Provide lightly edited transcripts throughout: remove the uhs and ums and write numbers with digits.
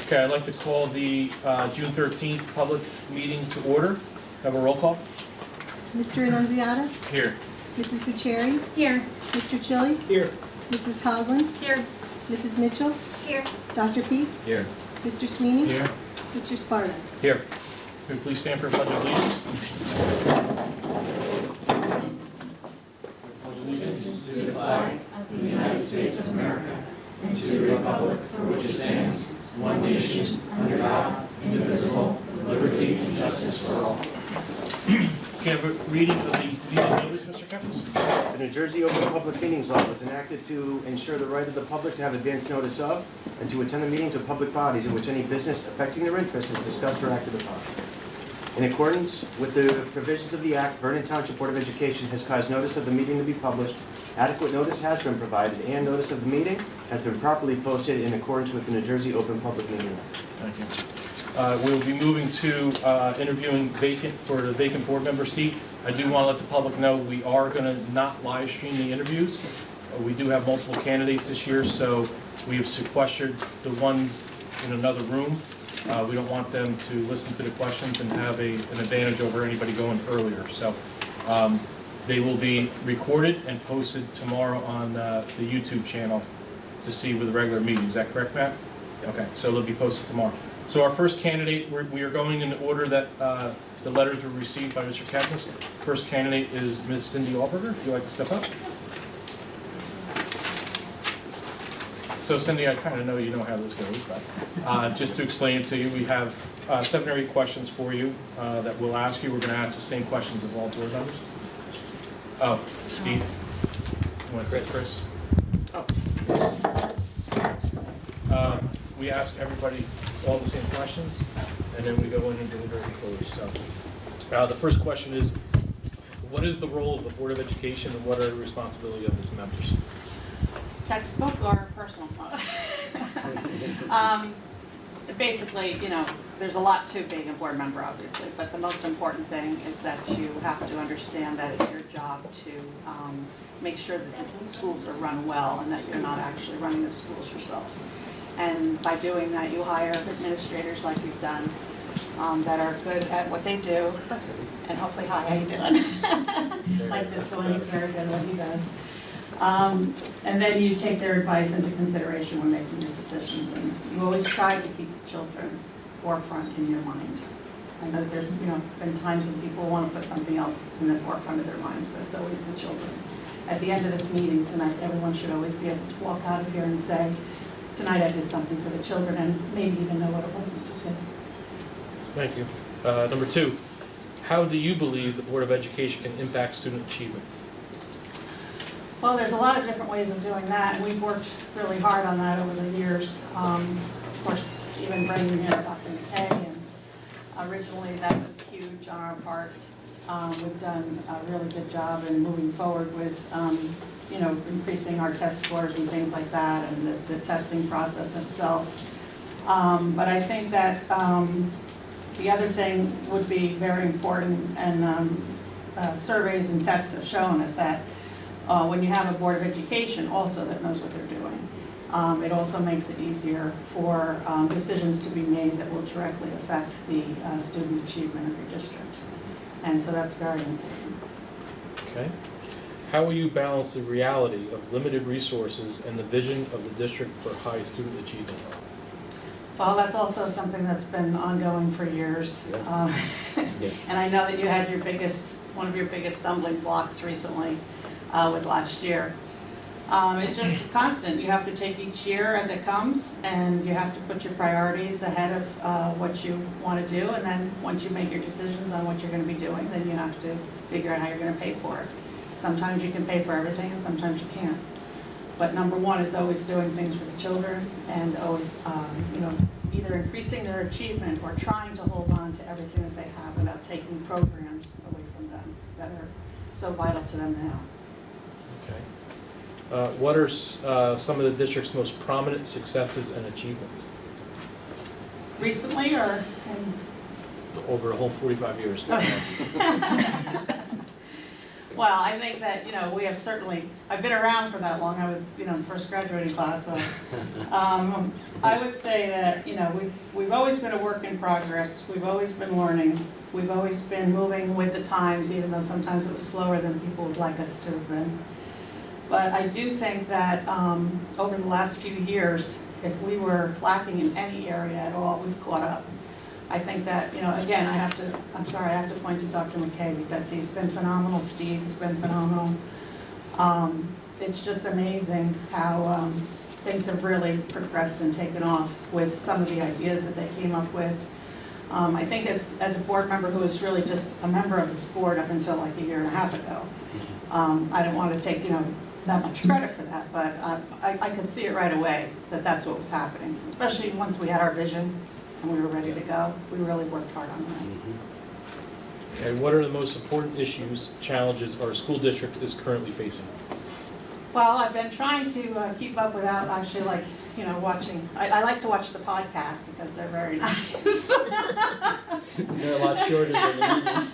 Okay, I'd like to call the June 13th public meeting to order. Have a roll call. Mr. Annunziata? Here. Mrs. Bucieri? Here. Mr. Chili? Here. Mrs. Coghlan? Here. Mrs. Mitchell? Here. Dr. Peak? Here. Mr. Sweeney? Here. Mr. Sparta? Here. Can we please stand for a pledge of allegiance? Allegiance to the flag of the United States of America and to the republic for which it stands, one nation, under God, indivisible, with liberty and justice for all. Can I have a reading of the meeting notice, Mr. Kempis? The New Jersey Open Public Meetings Law was enacted to ensure the right of the public to have advance notice of and to attend the meetings of public bodies in which any business affecting their interests is discussed or acted upon. In accordance with the provisions of the Act, Vernon Township Board of Education has caused notice of the meeting to be published. Adequate notice has been provided, and notice of the meeting has been properly posted in accordance with the New Jersey Open Public Meeting Law. Thank you. We'll be moving to interviewing for the vacant board member seat. I do want to let the public know we are going to not live stream the interviews. We do have multiple candidates this year, so we have sequestered the ones in another room. We don't want them to listen to the questions and have an advantage over anybody going earlier. So they will be recorded and posted tomorrow on the YouTube channel to see with the regular meetings. Is that correct, Matt? Okay, so they'll be posted tomorrow. So our first candidate, we are going in the order that the letters were received by Mr. Kempis. First candidate is Ms. Cindy Alberger. Would you like to step up? So Cindy, I kind of know you know how this goes, but just to explain it to you, we have 7 or 8 questions for you that we'll ask you. We're going to ask the same questions of all board members. Oh, Steve? You want to say Chris? Oh. We ask everybody all the same questions, and then we go in and deliberate and close. So the first question is, what is the role of the Board of Education and what are the responsibilities of its members? Textbook or personal phone? Basically, you know, there's a lot to being a board member, obviously, but the most important thing is that you have to understand that it's your job to make sure that the schools are run well and that you're not actually running the schools yourself. And by doing that, you hire administrators like you've done that are good at what they do. And hopefully, hi, how you doing? Like this one, he's very good at what he does. And then you take their advice into consideration when making your decisions. And you always try to keep the children forefront in your mind. I know there's been times when people want to put something else in the forefront of their minds, but it's always the children. At the end of this meeting tonight, everyone should always be able to walk out of here and say, tonight I did something for the children, and maybe even know what it was that you did. Thank you. Number 2, how do you believe the Board of Education can impact student achievement? Well, there's a lot of different ways of doing that, and we've worked really hard on that over the years. Of course, even bringing in Dr. McKay, and originally that was huge on our part. We've done a really good job in moving forward with increasing our test scores and things like that, and the testing process itself. But I think that the other thing would be very important, and surveys and tests have shown it, that when you have a Board of Education also that knows what they're doing, it also makes it easier for decisions to be made that will directly affect the student achievement of your district. And so that's very important. Okay. How will you balance the reality of limited resources and the vision of the district for high student achievement? Well, that's also something that's been ongoing for years. Yes. And I know that you had one of your biggest stumbling blocks recently with last year. It's just constant. You have to take each year as it comes, and you have to put your priorities ahead of what you want to do, and then once you make your decisions on what you're going to be doing, then you have to figure out how you're going to pay for it. Sometimes you can pay for everything, and sometimes you can't. But number 1 is always doing things for the children, and always, either increasing their achievement or trying to hold on to everything that they have without taking programs away from them that are so vital to them now. Okay. What are some of the district's most prominent successes and achievements? Recently, or? Over a whole 45 years. Well, I think that, we have certainly, I've been around for that long, I was, in the first graduating class, so. I would say that, we've always been a work in progress, we've always been learning, we've always been moving with the times, even though sometimes it was slower than people would like us to have been. But I do think that over the last few years, if we were lacking in any area at all, we've caught up. I think that, again, I have to point to Dr. McKay because he's been phenomenal. Steve has been phenomenal. It's just amazing how things have really progressed and taken off with some of the ideas that they came up with. I think as a board member who was really just a member of this board up until like a year and a half ago, I don't want to take, that much credit for that, but I could see it right away that that's what was happening, especially once we had our vision and we were ready to go. We really worked hard on that. And what are the most important issues, challenges our school district is currently facing? Well, I've been trying to keep up without actually watching. I like to watch the podcast because they're very nice. They're a lot shorter than the meetings.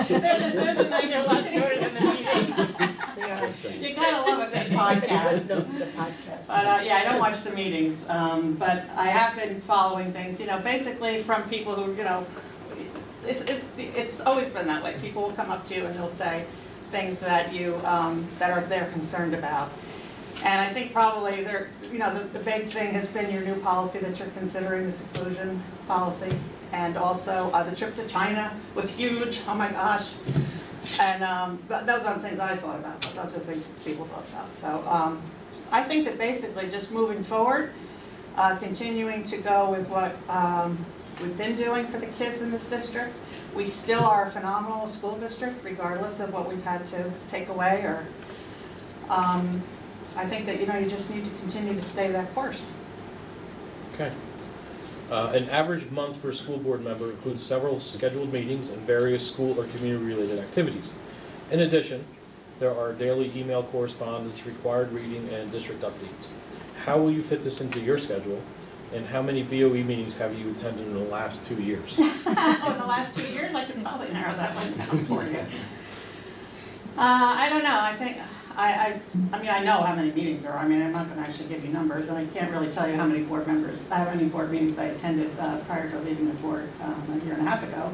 They're the nice, a lot shorter than the meetings. You gotta love a good podcast. But yeah, I don't watch the meetings, but I have been following things, basically from people who, it's always been that way. People will come up to you and they'll say things that they're concerned about. And I think probably the big thing has been your new policy that you're considering, the seclusion policy. And also the trip to China was huge, oh my gosh. And those are the things I thought about, but those are the things that people thought about. So I think that basically just moving forward, continuing to go with what we've been doing for the kids in this district. We still are a phenomenal school district, regardless of what we've had to take away. Or I think that you just need to continue to stay that course. Okay. An average month for a school board member includes several scheduled meetings and various school or community-related activities. In addition, there are daily email correspondence, required reading, and district updates. How will you fit this into your schedule? And how many BOE meetings have you attended in the last 2 years? In the last 2 years, I can probably narrow that one down for you. I don't know. I think I mean I know how many meetings there are. I mean I'm not going to actually give you numbers, and I can't really tell you how many board meetings I attended prior to leaving the board a year and a half ago.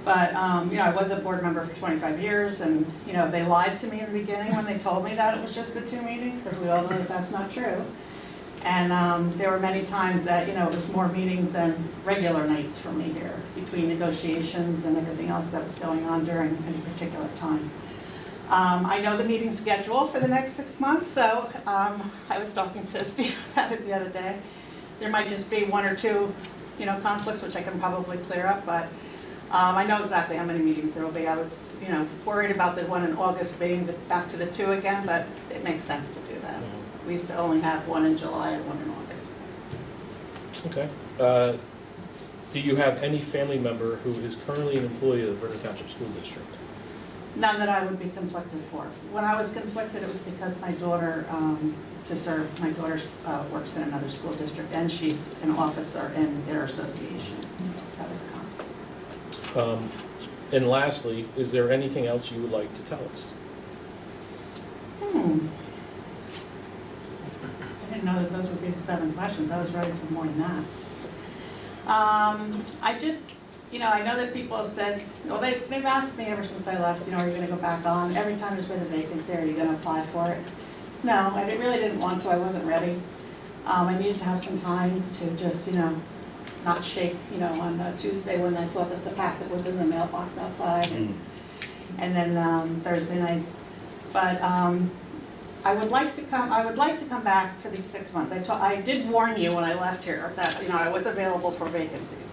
But I was a board member for 25 years, and they lied to me in the beginning when they told me that it was just the 2 meetings, because we all know that that's not true. And there were many times that, it was more meetings than regular nights for me here, between negotiations and everything else that was going on during any particular time. I know the meeting schedule for the next 6 months, so I was talking to Steve about it the other day. There might just be 1 or 2, conflicts, which I can probably clear up, but I know exactly how many meetings there will be. I was, worried about the one in August being back to the 2 again, but it makes sense to do that. We used to only have 1 in July and 1 in August. Okay. Do you have any family member who is currently an employee of the Vernon Township School District? None that I would be conflicted for. When I was conflicted, it was because my daughter, my daughter works in another school district, and she's an officer in their association. That was a conflict. And lastly, is there anything else you would like to tell us? I didn't know that those would be the 7 questions. I was ready for more than that. I just, I know that people have said, they've asked me ever since I left, are you going to go back on? Every time there's been a vacancy, are you going to apply for it? No, I really didn't want to. I wasn't ready. I needed to have some time to just, not shake, on Tuesday when I thought that the packet was in the mailbox outside, and then Thursday nights. But I would like to come back for these 6 months. I did warn you when I left here that I was available for vacancies.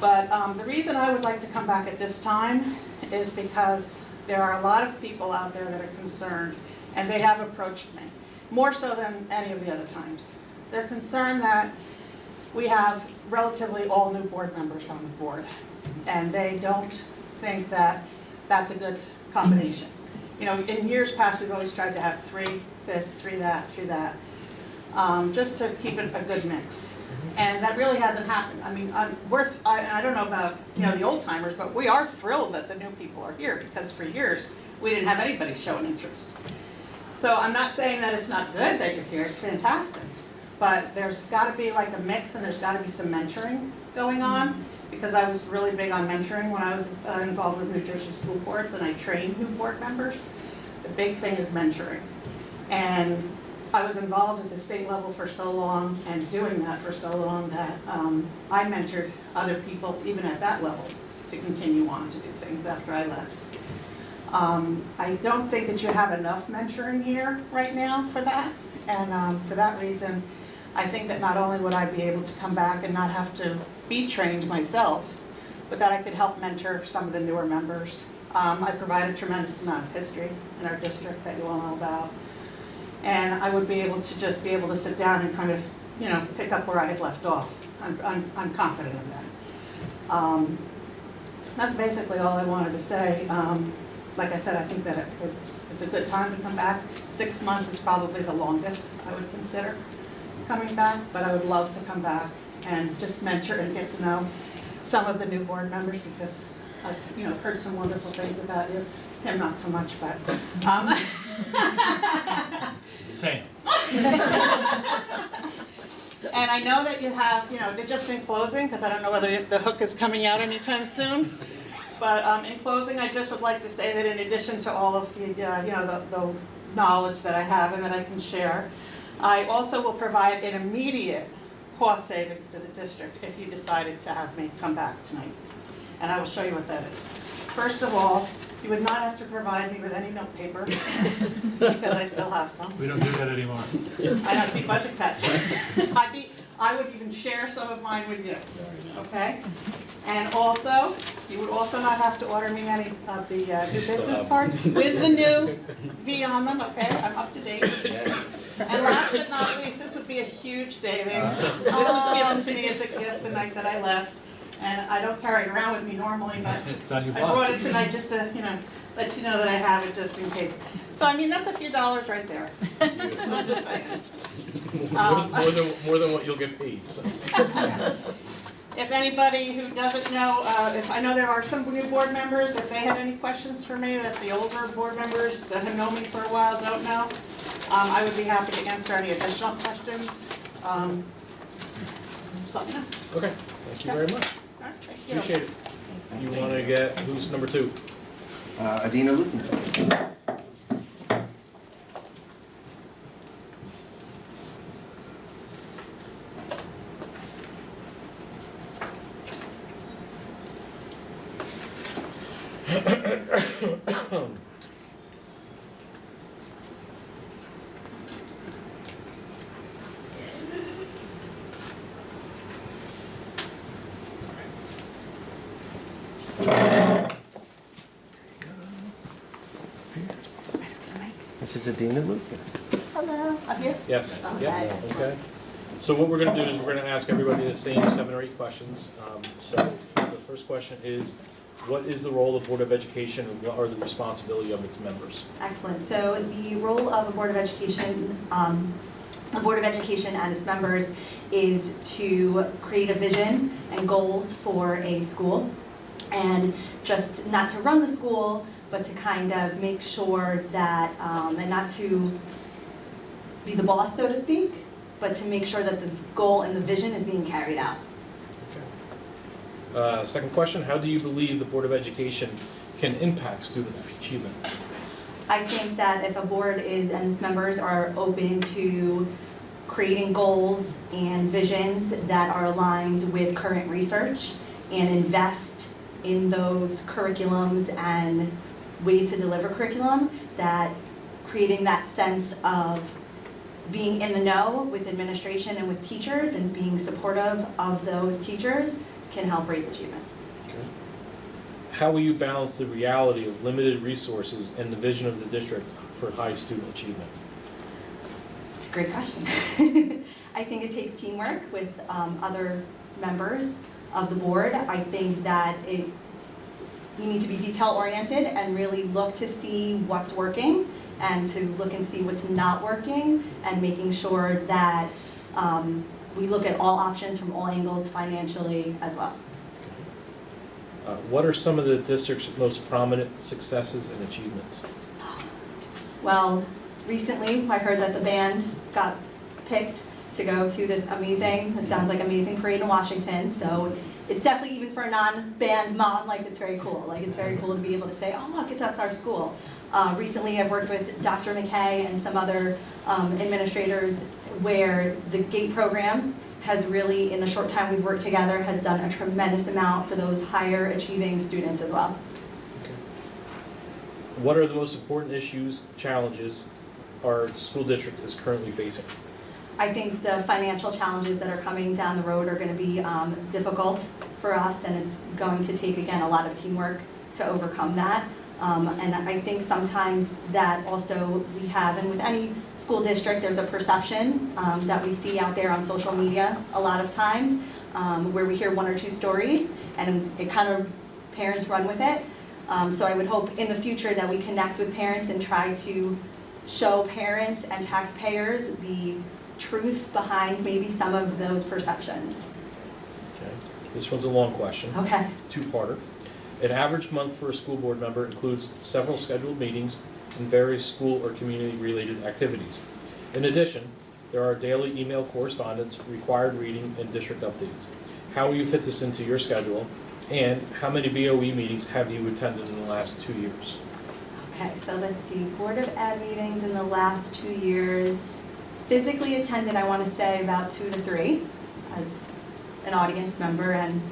But the reason I would like to come back at this time is because there are a lot of people out there that are concerned, and they have approached me, more so than any of the other times. They're concerned that we have relatively all new board members on the board, and they don't think that that's a good combination. In years past, we've always tried to have 3 this, 3 that, 3 that, just to keep it a good mix. And that really hasn't happened. I mean, I don't know about the old timers, but we are thrilled that the new people are here, because for years we didn't have anybody show an interest. So I'm not saying that it's not good that you're here, it's fantastic. But there's gotta be like a mix and there's gotta be some mentoring going on, because I was really big on mentoring when I was involved with New Jersey school boards and I trained new board members. The big thing is mentoring. And I was involved at the state level for so long and doing that for so long that I mentored other people even at that level to continue on to do things after I left. I don't think that you have enough mentoring here right now for that. And for that reason, I think that not only would I be able to come back and not have to be trained myself, but that I could help mentor some of the newer members. I provide a tremendous amount of history in our district that you all know about. And I would be able to just be able to sit down and kind of, you know, pick up where I had left off. I'm confident of that. That's basically all I wanted to say. Like I said, I think that it's a good time to come back. 6 months is probably the longest I would consider coming back, but I would love to come back and just mentor and get to know some of the new board members, because I've, you know, heard some wonderful things about you. Him not so much, but Same. and I know that you have, you know, just in closing, because I don't know whether the hook is coming out anytime soon, but in closing, I just would like to say that in addition to all of the, you know, the knowledge that I have and that I can share, I also will provide an immediate cost savings to the district if you decided to have me come back tonight. And I will show you what that is. First of all, you would not have to provide me with any note paper, because I still have some. We don't do that anymore. I don't see budget cuts. I would even share some of mine with you, okay? And also, you would also not have to order me any of the new business cards with the new V on them, okay? I'm up to date. And last but not least, this would be a huge savings. This was given to me as a gift the night that I left. And I don't carry it around with me normally, but It's on your I brought block. it tonight just to, you know, let you know that I have it just in case. So I mean, that's a few dollars right there. I'm just saying. More than what you'll get paid, so. If anybody who doesn't know, if I know there are some new board members, if they have any questions for me that the older board members that have known me for a while don't know, I would be happy to answer any additional questions. Just let me know. Okay, thank you very much. All right, thank you. Appreciate it. You want to get, who's number 2? Adina Luthen. This is Adina Luthen. Hello, I'm here. Yes, Okay. yeah, okay. So what we're going to do is we're going to ask everybody the same 7 or 8 questions. So the first question is, what is the role of Board of Education, and what are the responsibility of its members? Excellent. So the role of the Board of Education, and its members is to create a vision and goals for a school, and just not to run the school, but to kind of make sure that, and not to be the boss, so to speak, but to make sure that the goal and the vision is being carried out. Second question, how do you believe the Board of Education can impact student achievement? I think that if a board and its members are open to creating goals and visions that are aligned with current research and invest in those curriculums and ways to deliver curriculum, that creating that sense of being in the know with administration and with teachers and being supportive of those teachers can help raise achievement. Okay. How will you balance the reality of limited resources and the vision of the district for high student achievement? It's a great question. I think it takes teamwork with other members of the board. I think that you need to be detail-oriented and really look to see what's working and to look and see what's not working, and making sure that we look at all options from all angles financially as well. What are some of the district's most prominent successes and achievements? Well, recently I heard that the band got picked to go to this amazing, it sounds like amazing parade in Washington. So it's definitely, even for a non-band mom, like it's very cool. Like it's very cool to be able to say, oh look, that's our school. Recently I've worked with Dr. McKay and some other administrators where the GATE program has really, in the short time we've worked together, has done a tremendous amount for those higher achieving students as well. What are the most important issues, challenges our school district is currently facing? I think the financial challenges that are coming down the road are going to be difficult for us, and it's going to take, again, a lot of teamwork to overcome that. And I think sometimes that also we have, and with any school district, there's a perception that we see out there on social media a lot of times where we hear one or two stories and it kind of, parents run with it. So I would hope in the future that we connect with parents and try to show parents and taxpayers the truth behind maybe some of those perceptions. Okay. This one's a long question, Okay. two-parter. An average month for a school board member includes several scheduled meetings and various school or community-related activities. In addition, there are daily email correspondence, required reading, and district updates. How will you fit this into your schedule, and how many BOE meetings have you attended in the last 2 years? Okay, so let's see, Board of Ed meetings in the last 2 years. Physically attended, I want to say about 2 to 3 as an audience member and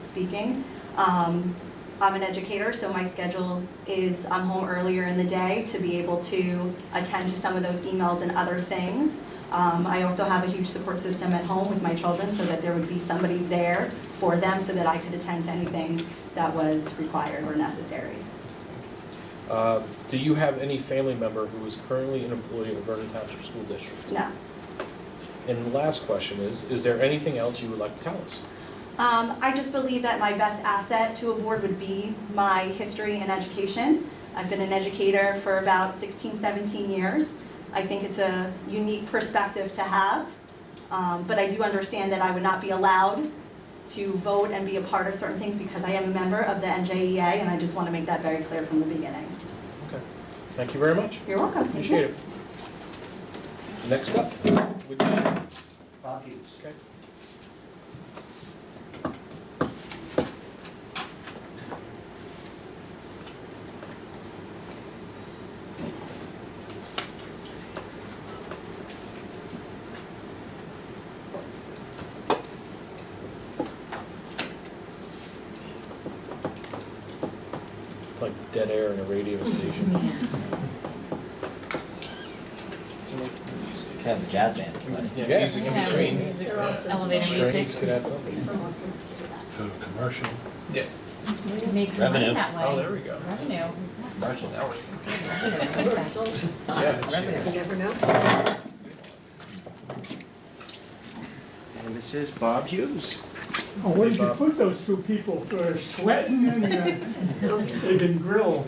speaking. I'm an educator, so my schedule is I'm home earlier in the day to be able to attend to some of those emails and other things. I also have a huge support system at home with my children so that there would be somebody there for them so that I could attend to anything that was required or necessary. Do you have any family member who is currently an employee of Vernon Township School District? No. And the last question is there anything else you would like to tell us? I just believe that my best asset to a board would be my history and education. I've been an educator for about 16, 17 years. I think it's a unique perspective to have, but I do understand that I would not be allowed to vote and be a part of certain things because I am a member of the NJEA, and I just want to make that very clear from the beginning. Okay. Thank you very much. You're welcome. Appreciate it. Next up would be Bob Hughes. okay. It's like dead air in a radio station. Kind of a jazz band. Yeah, music in between. Elevator Strings music. could add something. Go to commercial. Yeah. It makes some money Revenue. that way. Oh, there we go. Revenue. Commercial. Now we're Yeah. yeah. You never know. And this is Bob Hughes. Oh, where did Hey, you Bob. put those two people? They're sweating and they've been grilled.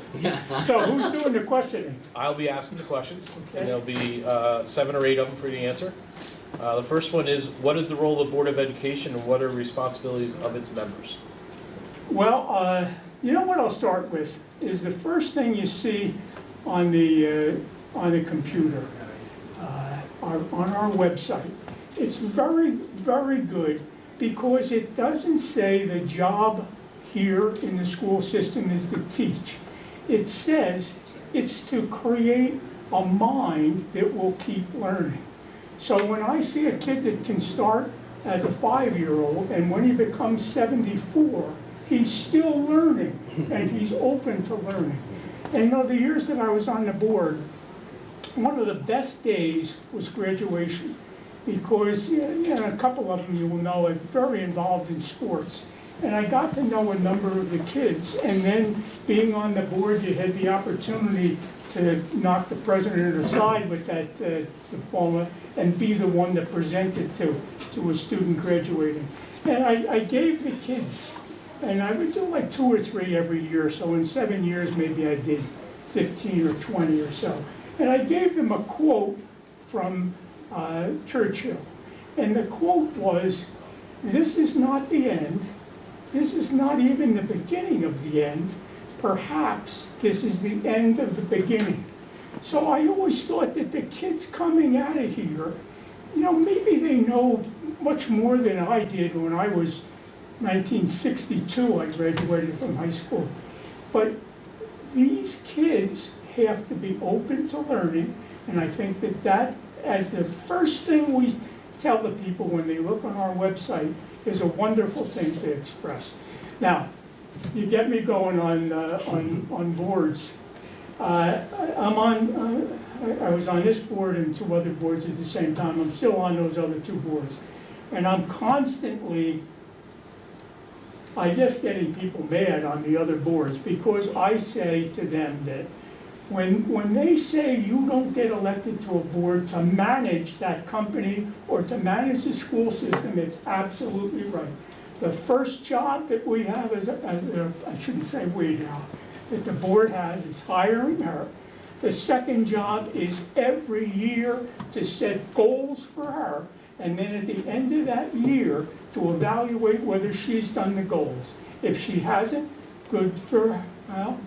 So who's doing the questioning? I'll be asking the questions, Okay. and there'll be 7 or 8 of them for you to answer. The first one is, what is the role of the Board of Education, and what are responsibilities of its members? Well, you know what I'll start with is the first thing you see on the computer, on our website. It's very, very good because it doesn't say the job here in the school system is to teach. It says it's to create a mind that will keep learning. So when I see a kid that can start as a 5-year-old and when he becomes 74, he's still learning and he's open to learning. And you know, the years that I was on the board, one of the best days was graduation because you know, a couple of them you will know are very involved in sports. And I got to know a number of the kids, and then being on the board, you had the opportunity to knock the president aside with that diploma and be the one that presented to a student graduating. And I gave the kids, and I would do like 2 or 3 every year, so in 7 years maybe I did 15 or 20 or so. And I gave them a quote from Churchill. And the quote was, "This is not the end, this is not even the beginning of the end. Perhaps this is the end of the beginning. So I always thought that the kids coming out of here, maybe they know much more than I did when I was 1962, I graduated from high school. But these kids have to be open to learning, and I think that as the first thing we tell the people when they look on our website is a wonderful thing to express. Now, you get me going on boards. I was on this board and 2 other boards at the same time. I'm still on those other 2 boards. And I'm constantly, I guess, getting people mad on the other boards because I say to them that when they say you don't get elected to a board to manage that company or to manage the school system, it's absolutely right. The first job that we have I shouldn't say we now, that the board has is hiring her. The second job is every year to set goals for her, and then at the end of that year to evaluate whether she's done the goals. If she hasn't, good for her. Well,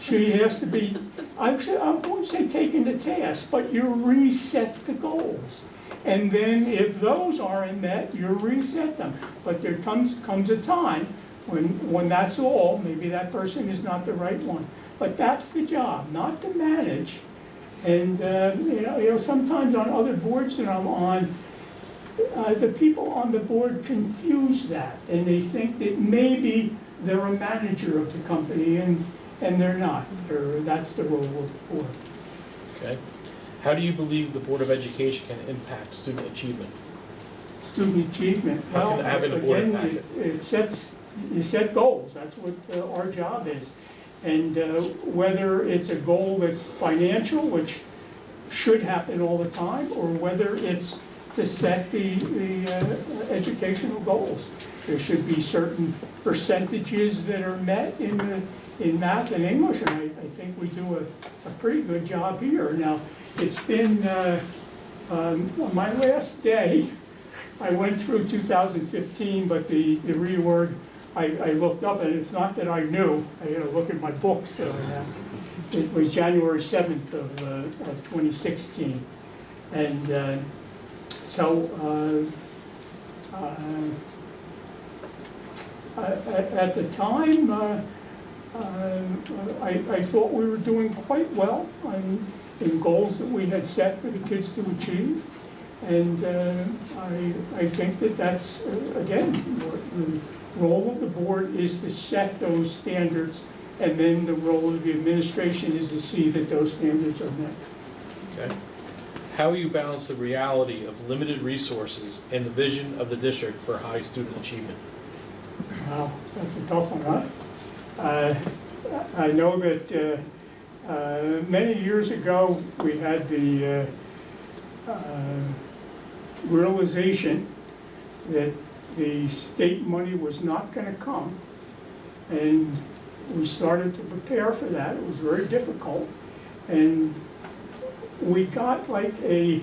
she has to be, I won't say taken to task, but you reset the goals. And then if those aren't met, you reset them. But there comes a time when that's all, maybe that person is not the right one. But that's the job, not to manage. And sometimes on other boards that I'm on, the people on the board confuse that, and they think that maybe they're a manager of the company, and they're not. That's the role of the board. Okay. How do you believe the Board of Education can impact student achievement? Student achievement, How well, can having a board again, impact you set goals. That's what our job is. And whether it's a goal that's financial, which should happen all the time, or whether it's to set the educational goals. There should be certain percentages that are met in math and English, and I think we do a pretty good job here. Now, it's been my last day. I went through 2015, but the reorg, I looked up, and it's not that I knew. I had to look at my books that I have. It was January 7th of 2016. And at the time, I thought we were doing quite well in goals that we had set for the kids to achieve. And I think that's, again, the role of the board is to set those standards, and then the role of the administration is to see that those standards are met. Okay. How will you balance the reality of limited resources and the vision of the district for high student achievement? Wow, that's a tough one, huh? I know that many years ago we had the realization that the state money was not going to come, and we started to prepare for that. It was very difficult, and we got like a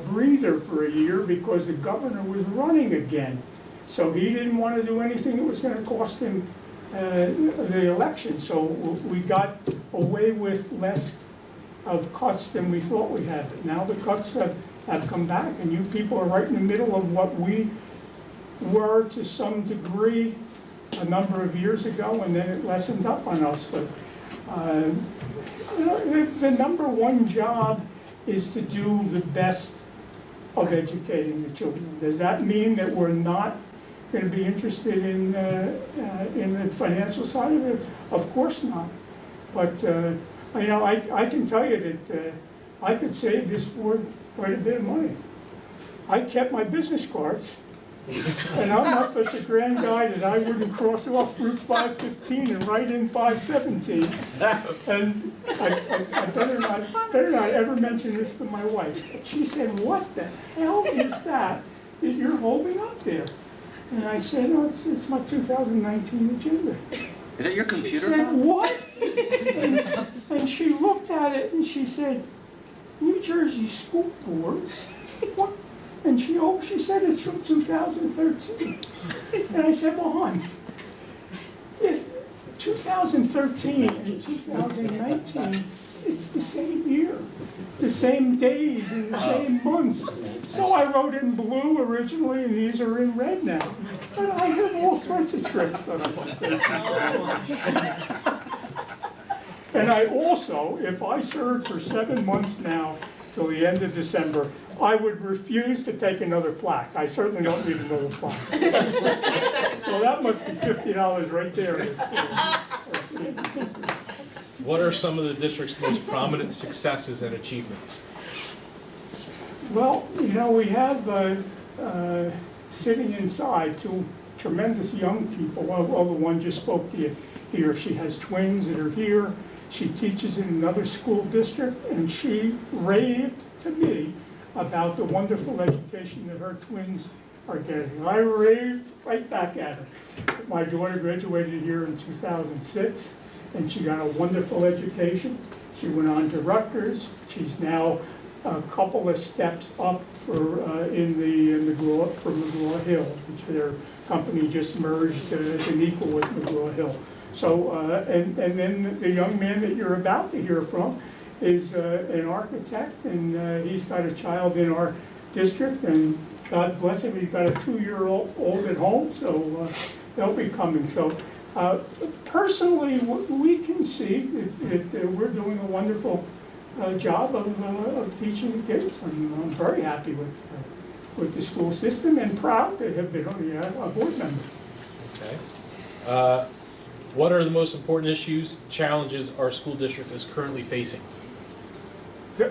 breather for a year because the governor was running again. So he didn't want to do anything that was going to cost him the election. So we got away with less of cuts than we thought we had. But now the cuts have come back, and you people are right in the middle of what we were to some degree a number of years ago, and then it lessened up on us. But the number one job is to do the best of educating the children. Does that mean that we're not going to be interested in the financial side of it? Of course not. But I can tell you that I could save this board quite a bit of money. I kept my business cards. And I'm not such a grand guy that I wouldn't cross off Route 515 and write in 517. And I better not ever mention this to my wife. But she said, "What the hell is that you're holding up there?" And I said, "No, it's my 2019 agenda." Is that your She computer? said, "What?" And she looked at it and she said, "New Jersey school boards? What?" And she said it's from 2013. And I said, "Well, hon, 2013 and 2019, it's the same year, the same days and the same months. So I wrote in blue originally, and these are in red now. But I have all sorts of tricks that I can say. And I also, if I served for 7 months now, till the end of December, I would refuse to take another plaque. I certainly don't need another plaque. So that must be $50 right there. What are some of the district's most prominent successes and achievements? Well, you know, we have sitting inside two tremendous young people. Well, the one just spoke to you here. She has twins that are here. She teaches in another school district, and she raved to me about the wonderful education that her twins are getting. I raved right back at her. My daughter graduated here in 2006, and she got a wonderful education. She went on to Rutgers. She's now a couple of steps up for McGraw-Hill, which their company just merged as an equal with McGraw-Hill. So, and then the young man that you're about to hear from is an architect, and he's got a child in our district, and God bless him, he's got a 2-year-old at home, so they'll be coming. So personally, we can see that we're doing a wonderful job of teaching the kids. I'm very happy with the school system and proud to have been a board member. Okay. What are the most important issues, challenges our school district is currently facing?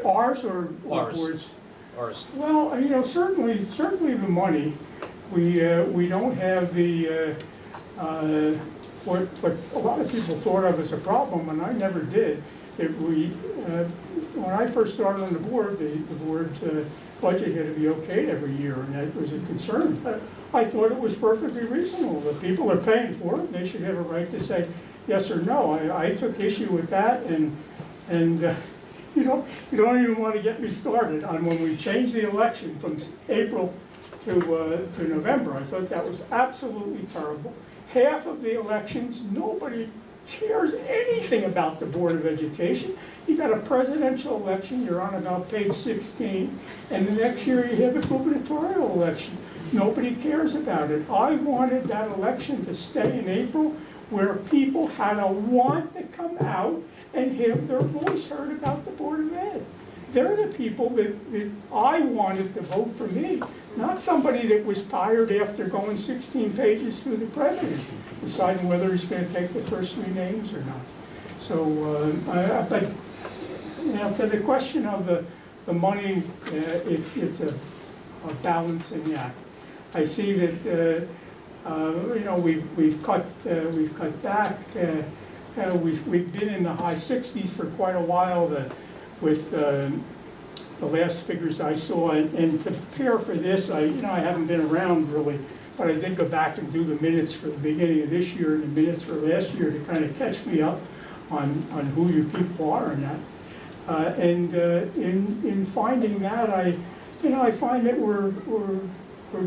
Ours or Ours. boards? Ours. Well, you know, certainly the money. We don't have the what a lot of people thought of as a problem, and I never did. When I first started on the board, the board budget had to be okayed every year, and that was a concern. But I thought it was perfectly reasonable. The people are paying for it, and they should have a right to say yes or no. I took issue with that, and you don't even want to get me started on when we changed the election from April to November. I thought that was absolutely terrible. Half of the elections, nobody cares anything about the Board of Education. You got a presidential election, you're on about page 16, and the next year you have a gubernatorial election. Nobody cares about it. I wanted that election to stay in April, where people had a want to come out and have their voice heard about the Board of Ed. They're the people that I wanted to vote for me, not somebody that was tired after going 16 pages through the president, deciding whether he's going to take the first 3 names or not. So, but you know, to the question of the money, it's a balancing act. I see that you know, we've cut back. We've been in the high 60s for quite a while. With the last figures I saw, and to prepare for this, I haven't been around really, but I did go back and do the minutes for the beginning of this year and the minutes for last year to kind of catch me up on who you people are in that. And in finding that, I find that we're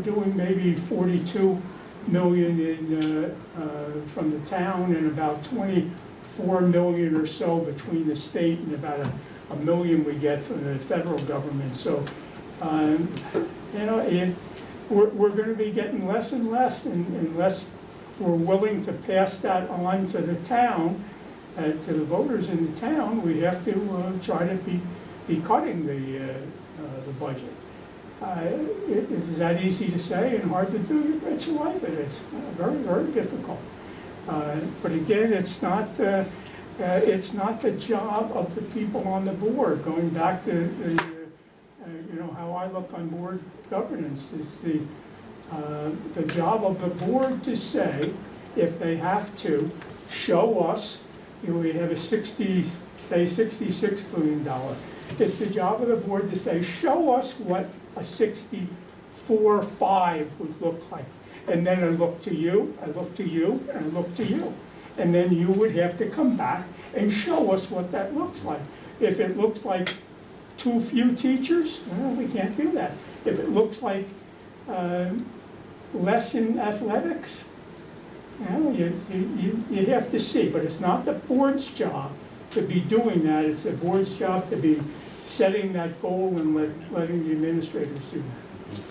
doing maybe 42 million from the town, and about 24 million or so between the state, and about a million we get from the federal government. So, we're going to be getting less and less, unless we're willing to pass that on to the town, to the voters in the town. We have to try to be cutting the budget. It is that easy to say and hard to do. You bet your life it is. Very, very difficult. But again, it's not the job of the people on the board. Going back to how I look on board governance, it's the job of the board to say, if they have to, show us. We have a $66 billion. It's the job of the board to say, show us what a 64.5 would look like. And then I look to you, I look to you, and I look to you. And then you would have to come back and show us what that looks like. If it looks like too few teachers, well, we can't do that. If it looks like less in athletics, You know, you have to see, but it's not the board's job to be doing that. It's the board's job to be setting that goal and letting the administrators do that.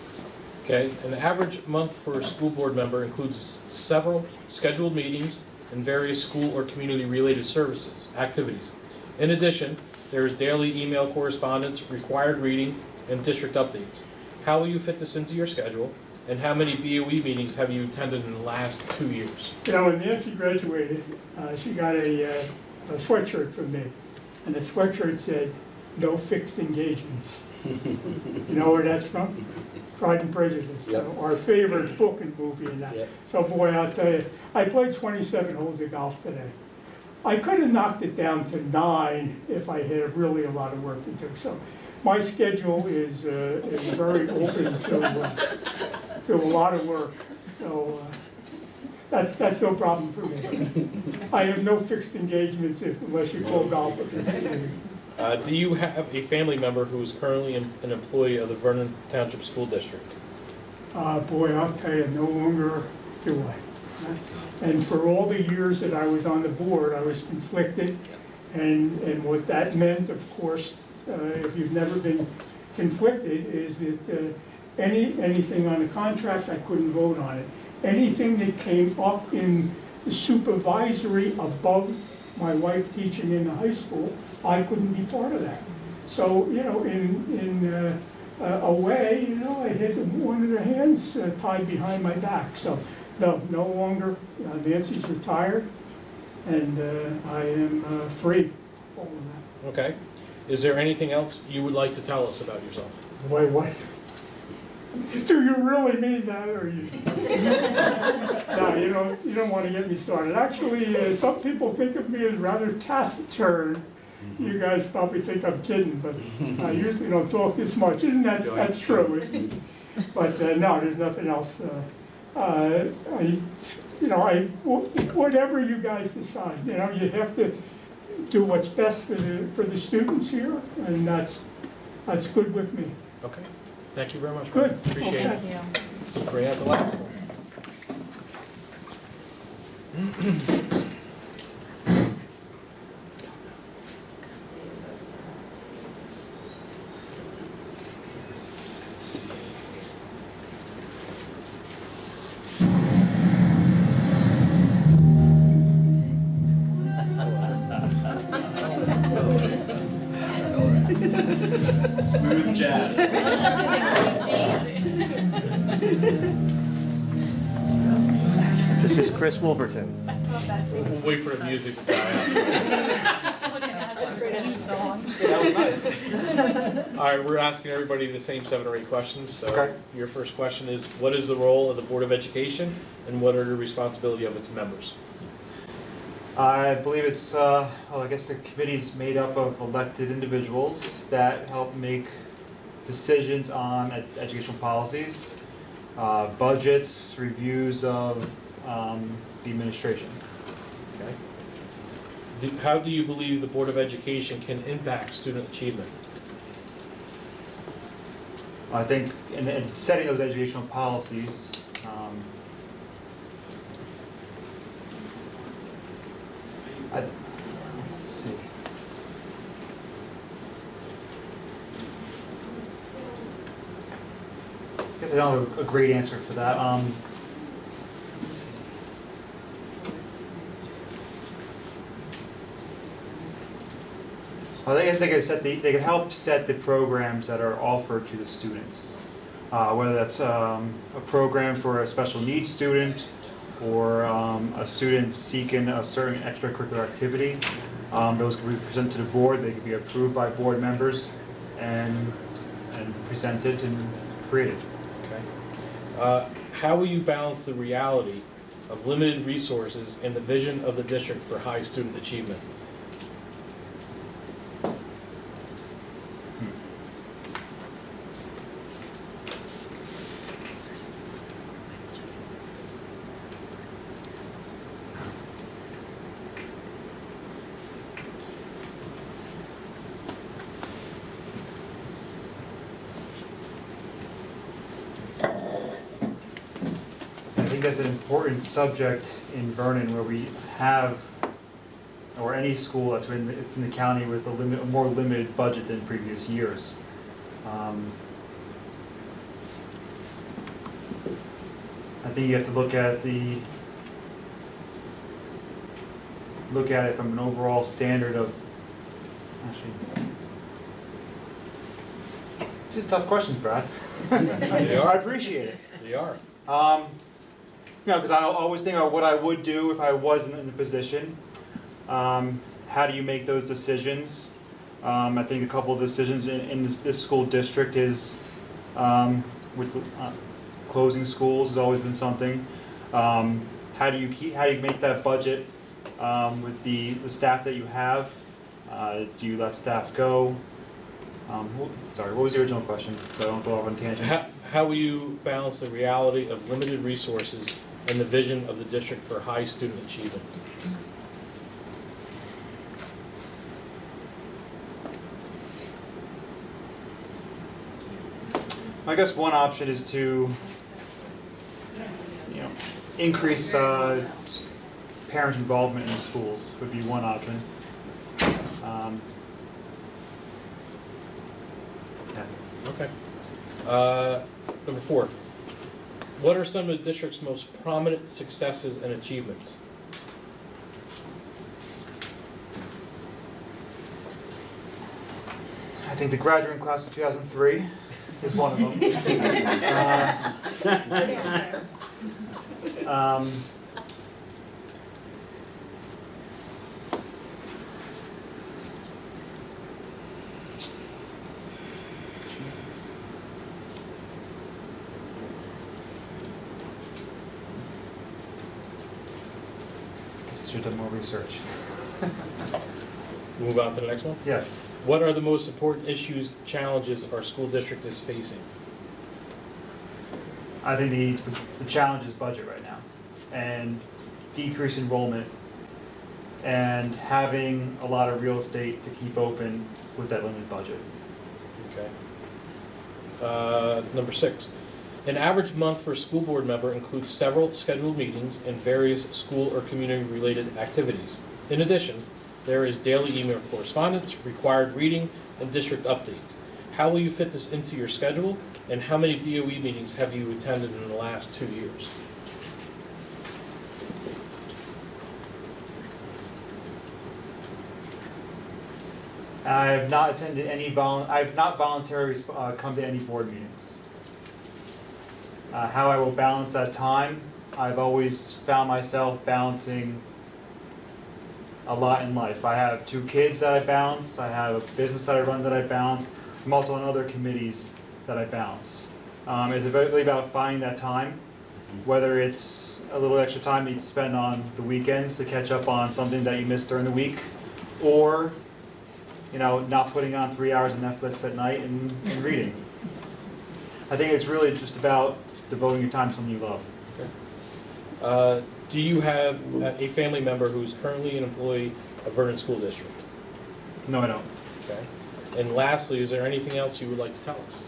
Okay, an average month for a school board member includes several scheduled meetings and various school or community-related services, activities. In addition, there is daily email correspondence, required reading, and district updates. How will you fit this into your schedule? And how many BOE meetings have you attended in the last 2 years? You know, when Nancy graduated, she got a sweatshirt from me, and the sweatshirt said, "No fixed engagements." You know where that's from? Pride and Prejudice, Yep. our favorite book and movie and that. Yep. So boy, I'll tell you, I played 27 holes of golf today. I could have knocked it down to 9 if I had really a lot of work to do. So my schedule is very open to a lot of work. So that's no problem for me. I have no fixed engagements unless you call golf a fixed engagement. Do you have a family member who is currently an employee of the Vernon Township School District? Boy, I'll tell you, no longer do I. And for all the years that I was on the board, I was conflicted. And what that meant, of course, if you've never been conflicted, is that anything on the contract, I couldn't vote on it. Anything that came up in the supervisory above my wife teaching in the high school, I couldn't be part of that. So, you know, in a way, you know, I had one of their hands tied behind my back. So, no longer. Nancy's retired, and I am free. All of that. Okay. Is there anything else you would like to tell us about yourself? Wait, what? Do you really mean that, or you? No, you don't want to get me started. Actually, some people think of me as rather taciturn. You guys probably think I'm kidding, but I usually don't talk this much. Isn't that's true? But no, there's nothing else. Whatever you guys decide, you know, you have to do what's best for the students here, and that's good with me. Okay. Thank you very much. Good. Appreciate Okay. it. Bring out the last one. Smooth jazz. This is Chris Wolverton. We'll wait for the music to die out. That was nice. All right, we're asking everybody the same 7 or 8 questions. So Okay. your first question is, what is the role of the Board of Education, and what are the responsibility of its members? I believe it's, well, I guess the committee's made up of elected individuals that help make decisions on educational policies, budgets, reviews of the administration. Okay. How do you believe the Board of Education can impact student achievement? I think in setting those educational policies, let's see. I guess I don't have a great answer for that. Let's see. Well, I guess they could help set the programs that are offered to the students. Whether that's a program for a special needs student or a student seeking a certain extracurricular activity. Those can be presented to the board, they can be approved by board members and presented and created. Okay. How will you balance the reality of limited resources and the vision of the district for high student achievement? I think think that's an important subject in Vernon where we have, or any school that's in the county with a more limited budget than previous years. I think you have to look at it from an overall standard of, actually, these are tough questions, Brad. They are. I appreciate it. They are. Because I always think about what I would do if I wasn't in the position. How do you make those decisions? I think a couple of decisions in this school district is with closing schools has always been something. How do you make that budget with the staff that you have? Do you let staff go? Sorry, what was the original question? So I don't go off on a tangent. How will you balance the reality of limited resources and the vision of the district for high student achievement? I guess one option is to, increase parent involvement in schools would be one option. Yeah. Okay. Number 4. What are some of the district's most prominent successes and achievements? I think the graduating class of 2003 is one of them. Should have done more research. Move on to the next one. Yes. What are the most important issues, challenges our school district is facing? I think the challenge is budget right now, and decreased enrollment, and having a lot of real estate to keep open with that limited budget. Okay. Number 6. An average month for a school board member includes several scheduled meetings and various school or community-related activities. In addition, there is daily email correspondence, required reading, and district updates. How will you fit this into your schedule, and how many BOE meetings have you attended in the last 2 years? I have not attended any I have not voluntarily come to any board meetings. How I will balance that time, I've always found myself balancing a lot in life. I have 2 kids that I balance, I have a business that I run that I balance, I'm also on other committees that I balance. It's really about finding that time, whether it's a little extra time you need to spend on the weekends to catch up on something that you missed during the week, or not putting on 3 hours of Netflix at night and reading. I think it's really just about devoting your time to something you love. Do you have a family member who's currently an employee of Vernon School District? No, I don't. Okay. And lastly, is there anything else you would like to tell us?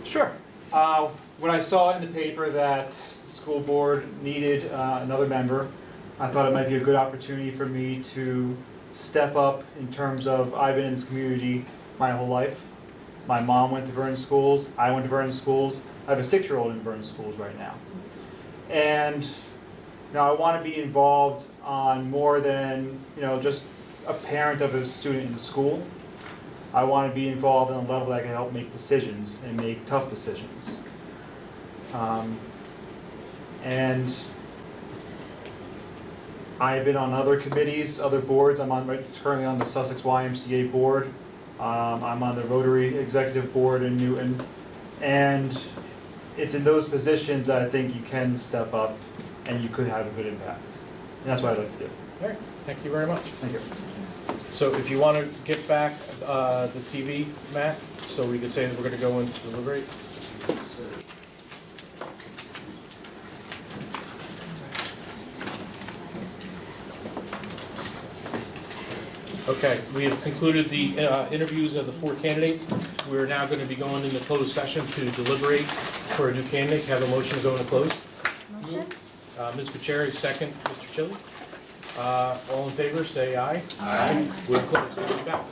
Sure. When I saw in the paper that the school board needed another member, I thought it might be a good opportunity for me to step up in terms of I've been in this community my whole life. My mom went to Vernon schools, I went to Vernon schools. I have a 6-year-old in Vernon schools right now. And I want to be involved on more than just a parent of a student in the school. I want to be involved on a level that can help make decisions and make tough decisions. And I've been on other committees, other boards. I'm currently on the Sussex YMCA board. I'm on the Rotary Executive Board in Newton. And it's in those positions that I think you can step up and you could have a good impact. And that's what I'd like to do. All right. Thank you very much. Thank you. So if you want to get back the TV, Matt, so we can say that we're going to go into deliberate. Okay, we have concluded the interviews of the 4 candidates. We're now going to be going into closed session to deliberate for a new candidate. Have a motion to go into closed? Motion? Ms. Bucieri, second. Mr. Chili? All in favor, say aye. Aye. We're closed. We'll be back.